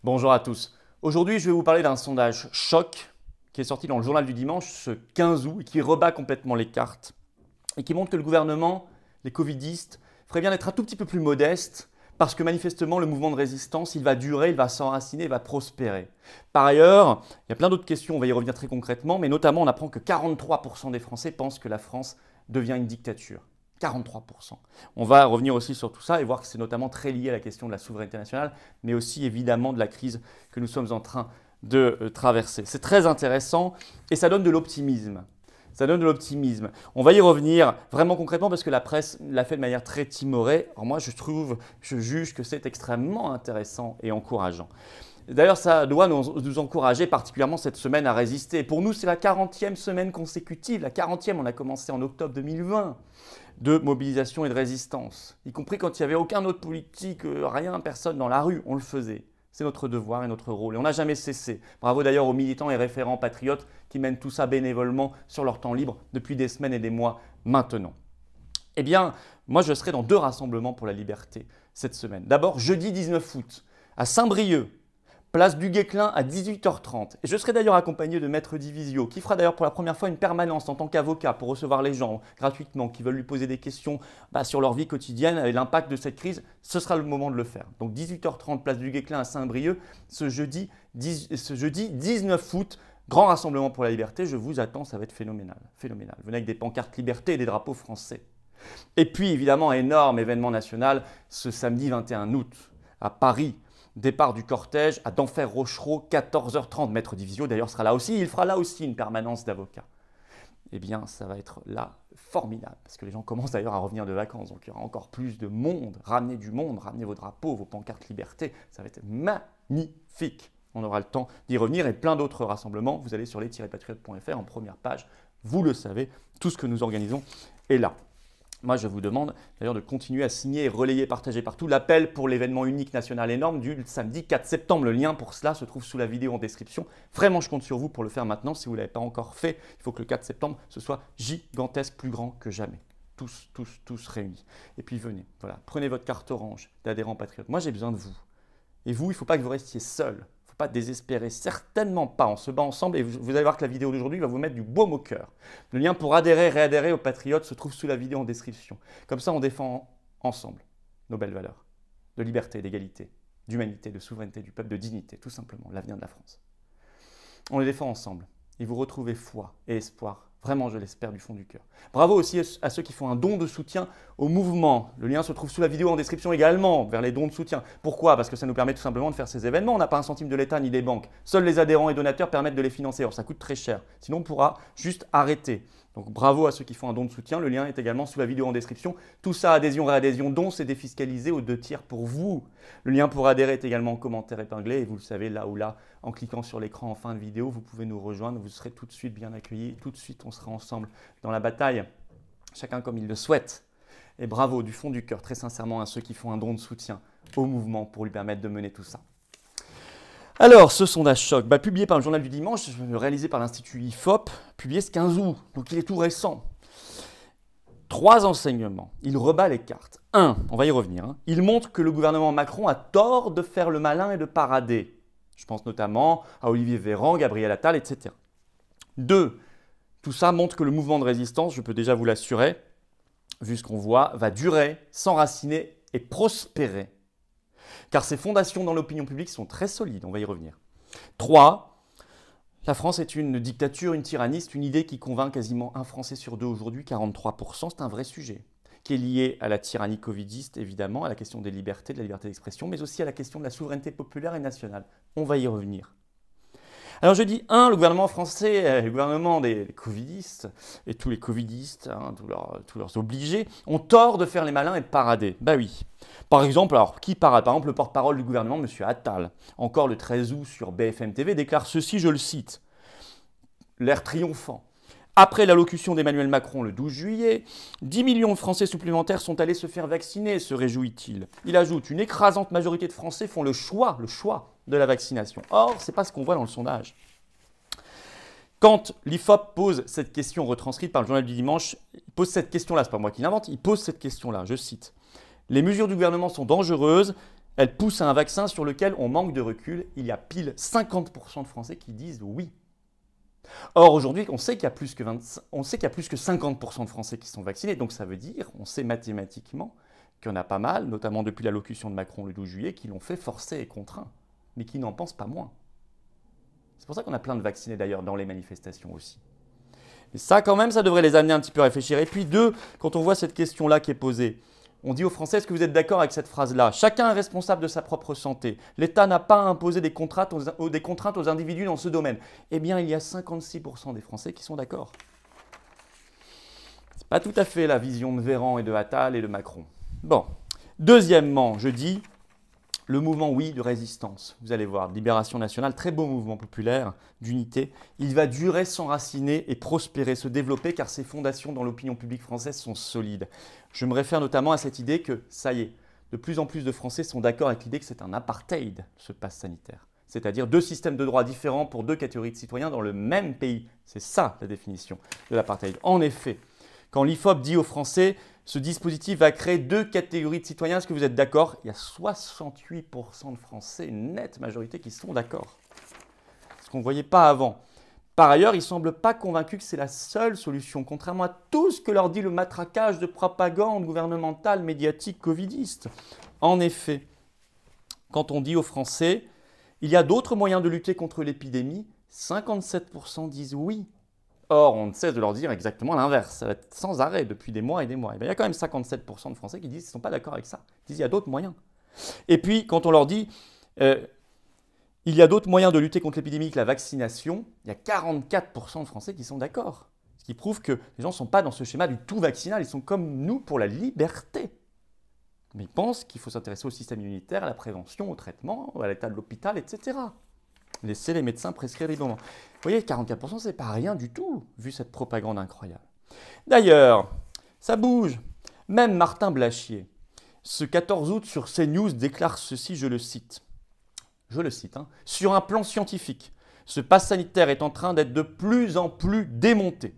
Bonjour à tous. Aujourd'hui, je vais vous parler d'un sondage choc qui est sorti dans le journal du dimanche ce 15 août et qui rebat complètement les cartes et qui montre que le gouvernement, les covidistes, ferait bien d'être un tout petit peu plus modeste parce que manifestement, le mouvement de résistance, il va durer, il va s'enraciner, il va prospérer. Par ailleurs, il y a plein d'autres questions, on va y revenir très concrètement, mais notamment, on apprend que 43% des Français pensent que la France devient une dictature. 43%. On va revenir aussi sur tout ça et voir que c'est notamment très lié à la question de la souveraineté nationale, mais aussi évidemment de la crise que nous sommes en train de traverser. C'est très intéressant et ça donne de l'optimisme. Ça donne de l'optimisme. On va y revenir vraiment concrètement parce que la presse l'a fait de manière très timorée. Alors moi, je juge que c'est extrêmement intéressant et encourageant. D'ailleurs, ça doit nous encourager particulièrement cette semaine à résister. Pour nous, c'est la 40e semaine consécutive. La 40e, on a commencé en octobre 2020, de mobilisation et de résistance. Y compris quand il n'y avait aucun autre politique, rien, personne dans la rue, on le faisait. C'est notre devoir et notre rôle. Et on n'a jamais cessé. Bravo d'ailleurs aux militants et référents patriotes qui mènent tout ça bénévolement sur leur temps libre depuis des semaines et des mois maintenant. Eh bien, moi je serai dans 2 rassemblements pour la liberté cette semaine. D'abord, jeudi 19 août, à Saint-Brieuc, place du Guesclin à 18h30. Et je serai d'ailleurs accompagné de Maître Divisio, qui fera d'ailleurs pour la première fois une permanence en tant qu'avocat pour recevoir les gens gratuitement, qui veulent lui poser des questions sur leur vie quotidienne et l'impact de cette crise. Ce sera le moment de le faire. Donc 18h30, place du Guesclin à Saint-Brieuc, ce jeudi 19 août, grand rassemblement pour la liberté. Je vous attends, ça va être phénoménal. Phénoménal. Venez avec des pancartes liberté et des drapeaux français. Et puis évidemment, énorme événement national, ce samedi 21 août, à Paris. Départ du cortège à Denfert-Rochereau, 14h30. Maître Divisio d'ailleurs sera là aussi. Il fera là aussi une permanence d'avocat. Eh bien, ça va être là formidable parce que les gens commencent d'ailleurs à revenir de vacances. Donc, il y aura encore plus de monde. Ramenez du monde, ramenez vos drapeaux, vos pancartes liberté. Ça va être magnifique. On aura le temps d'y revenir et plein d'autres rassemblements. Vous allez sur les-patriotes.fr en première page. Vous le savez, tout ce que nous organisons est là. Moi, je vous demande d'ailleurs de continuer à signer et relayer, partager partout l'appel pour l'événement unique national énorme du samedi 4 septembre. Le lien pour cela se trouve sous la vidéo en description. Vraiment, je compte sur vous pour le faire maintenant. Si vous ne l'avez pas encore fait, il faut que le 4 septembre, ce soit gigantesque, plus grand que jamais. Tous réunis. Et puis venez, voilà, prenez votre carte orange d'adhérent patriote. Moi, j'ai besoin de vous. Et vous, il ne faut pas que vous restiez seul. Pas désespérer, certainement pas. On se bat ensemble et vous allez voir que la vidéo d'aujourd'hui va vous mettre du baume au cœur. Le lien pour adhérer, réadhérer aux Patriotes se trouve sous la vidéo en description. Comme ça, on défend ensemble nos belles valeurs de liberté, d'égalité, d'humanité, de souveraineté du peuple, de dignité, tout simplement, l'avenir de la France. On les défend ensemble et vous retrouvez foi et espoir. Vraiment, je l'espère du fond du cœur. Bravo aussi à ceux qui font un don de soutien au mouvement. Le lien se trouve sous la vidéo en description également, vers les dons de soutien. Pourquoi? Parce que ça nous permet tout simplement de faire ces événements. On n'a pas un centime de l'État ni des banques. Seuls les adhérents et donateurs permettent de les financer. Alors ça coûte très cher. Sinon, on pourra juste arrêter. Donc bravo à ceux qui font un don de soutien. Le lien est également sous la vidéo en description. Tout ça, adhésion, réadhésion, don, c'est défiscalisé aux 2 tiers pour vous. Le lien pour adhérer est également en commentaire épinglé. Et vous le savez, là ou là, en cliquant sur l'écran en fin de vidéo, vous pouvez nous rejoindre. Vous serez tout de suite bien accueillis. Tout de suite, on sera ensemble dans la bataille. Chacun comme il le souhaite. Et bravo du fond du cœur, très sincèrement, à ceux qui font un don de soutien au mouvement pour lui permettre de mener tout ça. Alors, ce sondage choc, publié par le journal du dimanche, réalisé par l'Institut IFOP, publié ce 15 août, donc il est tout récent. 3 enseignements. Il rebat les cartes. 1, on va y revenir. Il montre que le gouvernement Macron a tort de faire le malin et de parader. Je pense notamment à Olivier Véran, Gabriel Attal, etc. 2, tout ça montre que le mouvement de résistance, je peux déjà vous l'assurer, vu ce qu'on voit, va durer, s'enraciner et prospérer. Car ses fondations dans l'opinion publique sont très solides, on va y revenir. 3, la France est une dictature, une tyrannie, c'est une idée qui convainc quasiment un Français sur 2 aujourd'hui, 43%, c'est un vrai sujet, qui est lié à la tyrannie covidiste, évidemment, à la question des libertés, de la liberté d'expression, mais aussi à la question de la souveraineté populaire et nationale. On va y revenir. Alors je dis 1, le gouvernement français, le gouvernement des covidistes, et tous les covidistes, tous leurs obligés, ont tort de faire les malins et de parader. Bah oui. Par exemple, alors qui parade? Par exemple, le porte-parole du gouvernement, M. Attal, encore le 13 août sur BFM TV, déclare ceci, je le cite, l'air triomphant. Après l'allocution d'Emmanuel Macron le 12 juillet, 10 millions de Français supplémentaires sont allés se faire vacciner, se réjouit-il. Il ajoute, une écrasante majorité de Français font le choix de la vaccination. Or, ce n'est pas ce qu'on voit dans le sondage. Quand l'IFOP pose cette question retranscrite par le journal du dimanche, il pose cette question-là, ce n'est pas moi qui l'invente, il pose cette question-là, je cite. Les mesures du gouvernement sont dangereuses, Elle pousse à un vaccin sur lequel on manque de recul. Il y a pile 50% de Français qui disent oui. Or, aujourd'hui, on sait qu'il y a plus que 50% de Français qui sont vaccinés. Donc, ça veut dire, on sait mathématiquement qu'il y en a pas mal, notamment depuis l'allocution de Macron le 12 juillet, qui l'ont fait forcer et contraint, mais qui n'en pensent pas moins. C'est pour ça qu'on a plein de vaccinés d'ailleurs dans les manifestations aussi. Et ça, quand même, ça devrait les amener un petit peu à réfléchir. Et puis, deux, quand on voit cette question-là qui est posée, on dit aux Français, est-ce que vous êtes d'accord avec cette phrase-là? Chacun est responsable de sa propre santé. L'État n'a pas à imposer des contraintes aux individus dans ce domaine. Eh bien, il y a 56% des Français qui sont d'accord. Ce n'est pas tout à fait la vision de Véran et de Attal et de Macron. Bon. Deuxièmement, je dis le mouvement, oui, de résistance. Vous allez voir, Libération nationale, très beau mouvement populaire d'unité. Il va durer, s'enraciner et prospérer, se développer, car ses fondations dans l'opinion publique française sont solides. Je me réfère notamment à cette idée que, ça y est, de plus en plus de Français sont d'accord avec l'idée que c'est un apartheid, ce pass sanitaire. C'est-à-dire deux systèmes de droits différents pour deux catégories de citoyens dans le même pays. C'est ça la définition de l'apartheid. En effet, quand l'IFOP dit aux Français « ce dispositif va créer deux catégories de citoyens, est-ce que vous êtes d'accord ?» Il y a 68% de Français, une nette majorité, qui sont d'accord. Ce qu'on ne voyait pas avant. Par ailleurs, ils ne semblent pas convaincus que c'est la seule solution, contrairement à tout ce que leur dit le matraquage de propagande gouvernementale, médiatique, covidiste. En effet, quand on dit aux Français « il y a d'autres moyens de lutter contre l'épidémie », 57% disent oui. Or, on ne cesse de leur dire exactement l'inverse. Ça va être sans arrêt depuis des mois et des mois. Et bien, il y a quand même 57% de Français qui disent qu'ils ne sont pas d'accord avec ça. Ils disent qu'il y a d'autres moyens. Et puis, quand on leur dit il y a d'autres moyens de lutter contre l'épidémie que la vaccination, il y a 44% de Français qui sont d'accord. Ce qui prouve que les gens ne sont pas dans ce schéma du tout vaccinal. Ils sont comme nous pour la liberté. Mais ils pensent qu'il faut s'intéresser au système immunitaire, à la prévention, au traitement, à l'état de l'hôpital, etc. Laisser les médecins prescrire librement. Vous voyez, 44%, ce n'est pas rien du tout, vu cette propagande incroyable. D'ailleurs, ça bouge. Même Martin Blachier, ce 14 août sur CNews, déclare ceci, je le cite. Sur un plan scientifique, ce pass sanitaire est en train d'être de plus en plus démonté.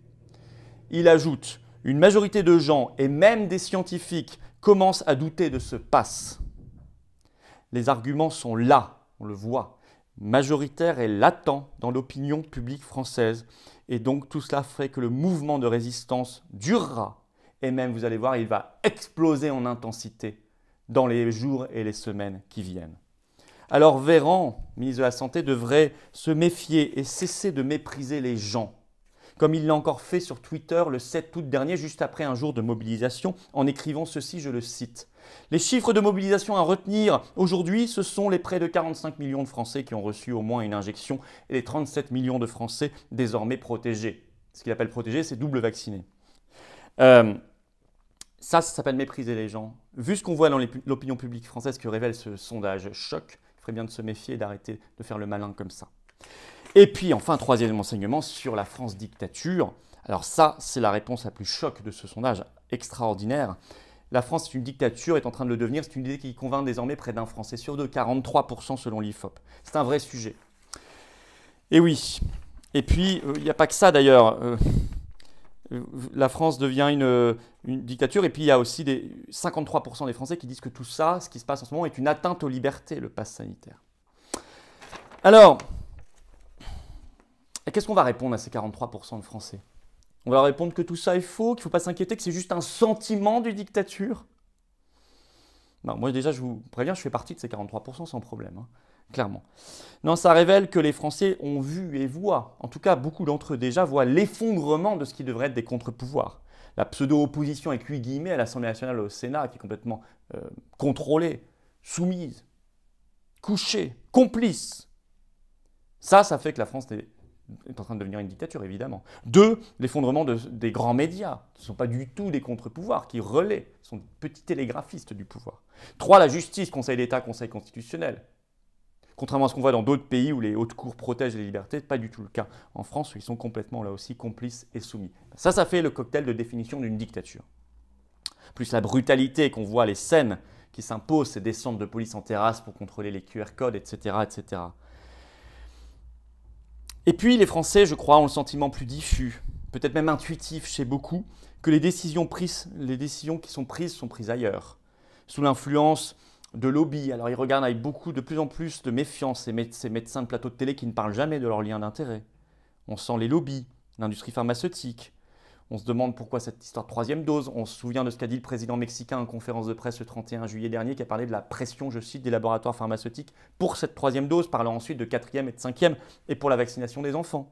Il ajoute, une majorité de gens, et même des scientifiques, commencent à douter de ce pass. Les arguments sont là, on le voit. Majoritaire et latent dans l'opinion publique française. Et donc tout cela fait que le mouvement de résistance durera. Et même, vous allez voir, il va exploser en intensité dans les jours et les semaines qui viennent. Alors Véran, ministre de la Santé, devrait se méfier et cesser de mépriser les gens, comme il l'a encore fait sur Twitter le 7 août dernier, juste après un jour de mobilisation, en écrivant ceci, je le cite. Les chiffres de mobilisation à retenir aujourd'hui, ce sont les près de 45 millions de Français qui ont reçu au moins une injection et les 37 millions de Français désormais protégés. Ce qu'il appelle protégés, c'est double vaccinés. Ça s'appelle mépriser les gens. Vu ce qu'on voit dans l'opinion publique française que révèle ce sondage choc, il ferait bien de se méfier et d'arrêter de faire le malin comme ça. Et puis enfin, troisième enseignement sur la France dictature. Alors ça, c'est la réponse la plus choc de ce sondage extraordinaire. La France est une dictature, est en train de le devenir. C'est une idée qui convainc désormais près d'un Français sur deux, 43% selon l'IFOP. C'est un vrai sujet. Et oui. Et puis, il n'y a pas que ça d'ailleurs. La France devient une dictature. Et puis, il y a aussi 53% des Français qui disent que tout ça, ce qui se passe en ce moment, est une atteinte aux libertés, le pass sanitaire. Alors, qu'est-ce qu'on va répondre à ces 43% de Français? On va leur répondre que tout ça est faux, qu'il ne faut pas s'inquiéter, que c'est juste un sentiment de dictature. Non, moi déjà, je vous préviens, je fais partie de ces 43% sans problème, hein, clairement. Non, ça révèle que les Français ont vu et voient, en tout cas beaucoup d'entre eux déjà, voient l'effondrement de ce qui devrait être des contre-pouvoirs. La pseudo-opposition avec 8 guillemets à l'Assemblée nationale et au Sénat qui est complètement contrôlée, soumise, couchée, complice. Ça fait que la France est en train de devenir une dictature, évidemment. 2, l'effondrement des grands médias, qui ne sont pas du tout des contre-pouvoirs, qui relaient, sont des petits télégraphistes du pouvoir. 3, la justice, Conseil d'État, Conseil constitutionnel. Contrairement à ce qu'on voit dans d'autres pays où les hautes cours protègent les libertés, pas du tout le cas. En France, où ils sont complètement, là aussi, complices et soumis. Ça fait le cocktail de définition d'une dictature. Plus la brutalité qu'on voit, les scènes qui s'imposent, ces descentes de police en terrasse pour contrôler les QR codes, etc., etc. Et puis les Français, je crois, ont le sentiment plus diffus, peut-être même intuitif chez beaucoup, que les décisions qui sont prises ailleurs, sous l'influence de lobby. Alors ils regardent avec de plus en plus de méfiance ces médecins de plateau de télé qui ne parlent jamais de leurs liens d'intérêt. On sent les lobbies, l'industrie pharmaceutique. On se demande pourquoi cette histoire de troisième dose. On se souvient de ce qu'a dit le président mexicain en conférence de presse le 31 juillet dernier, qui a parlé de la pression, je cite, des laboratoires pharmaceutiques pour cette troisième dose, parlant ensuite de quatrième et de cinquième, et pour la vaccination des enfants.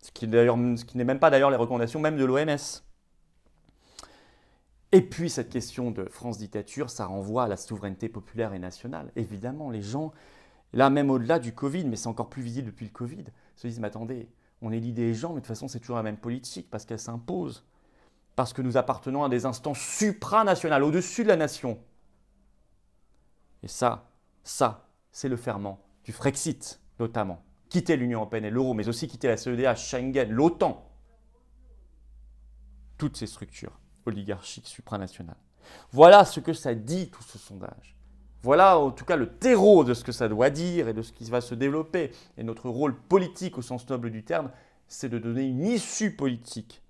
Ce qui n'est même pas d'ailleurs les recommandations même de l'OMS. Et puis cette question de France dictature, ça renvoie à la souveraineté populaire et nationale. Évidemment, les gens, là même au-delà du Covid, mais c'est encore plus visible depuis le Covid, se disent, mais attendez, on élit des gens, mais de toute façon c'est toujours la même politique, parce qu'elle s'impose. Parce que nous appartenons à des instances supranationales, au-dessus de la nation. Et ça, c'est le ferment du Frexit, notamment. Quitter l'Union européenne et l'euro, mais aussi quitter la CEDH, Schengen, l'OTAN. Toutes ces structures oligarchiques supranationales. Voilà ce que ça dit, tout ce sondage. Voilà en tout cas le terreau de ce que ça doit dire et de ce qui va se développer. Et notre rôle politique au sens noble du terme, c'est de donner une issue politique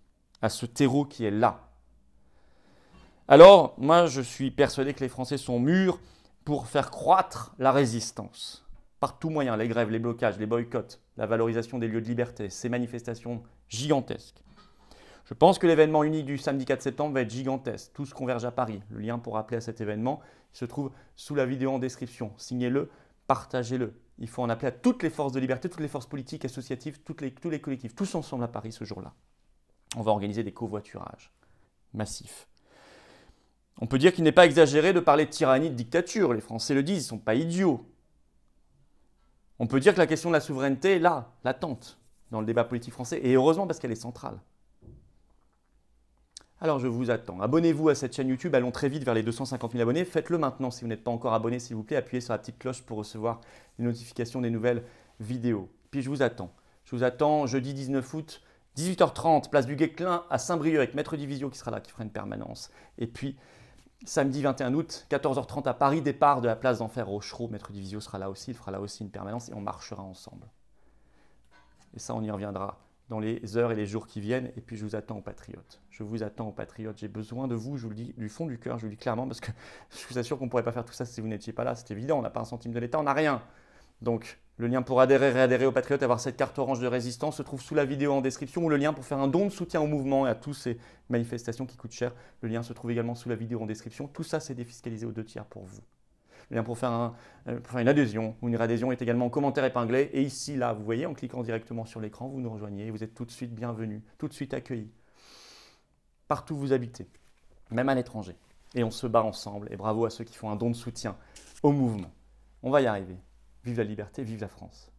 à ce terreau qui est là. Alors, moi je suis persuadé que les Français sont mûrs pour faire croître la résistance. Par tout moyen, les grèves, les blocages, les boycotts, la valorisation des lieux de liberté, ces manifestations gigantesques. Je pense que l'événement unique du samedi 4 septembre va être gigantesque. Tous convergent à Paris. Le lien pour appeler à cet événement se trouve sous la vidéo en description. Signez-le, partagez-le. Il faut en appeler à toutes les forces de liberté, toutes les forces politiques, associatives, tous les collectifs, tous ensemble à Paris ce jour-là. On va organiser des covoiturages massifs. On peut dire qu'il n'est pas exagéré de parler de tyrannie, de dictature. Les Français le disent, ils ne sont pas idiots. On peut dire que la question de la souveraineté est là, latente, dans le débat politique français, et heureusement parce qu'elle est centrale. Alors je vous attends. Abonnez-vous à cette chaîne YouTube, allons très vite vers les 250 000 abonnés. Faites-le maintenant si vous n'êtes pas encore abonné, s'il vous plaît. Appuyez sur la petite cloche pour recevoir les notifications des nouvelles vidéos. Puis je vous attends. Je vous attends jeudi 19 août, 18h30, place du Guesclin à Saint-Brieuc avec Maître Divisio qui sera là, qui fera une permanence. Et puis samedi 21 août, 14h30 à Paris, départ de la place d'Enfer Rochereau. Maître Divisio sera là aussi, il fera là aussi une permanence et on marchera ensemble. Et ça, on y reviendra dans les heures et les jours qui viennent. Et puis je vous attends aux patriotes. Je vous attends aux patriotes. J'ai besoin de vous, je vous le dis du fond du cœur, je vous le dis clairement, parce que je vous assure qu'on ne pourrait pas faire tout ça si vous n'étiez pas là. C'est évident, on n'a pas un centime de l'État, on n'a rien. Donc le lien pour adhérer, réadhérer aux patriotes, avoir cette carte orange de résistance se trouve sous la vidéo en description, ou le lien pour faire un don de soutien au mouvement et à toutes ces manifestations qui coûtent cher. Le lien se trouve également sous la vidéo en description. Tout ça, c'est défiscalisé aux 2/3 pour vous. Le lien pour faire une adhésion ou une réadhésion est également en commentaire épinglé. Et ici, là, vous voyez, en cliquant directement sur l'écran, vous nous rejoignez et vous êtes tout de suite bienvenus, tout de suite accueillis. Partout où vous habitez, même à l'étranger. Et on se bat ensemble. Et bravo à ceux qui font un don de soutien au mouvement. On va y arriver. Vive la liberté, vive la France.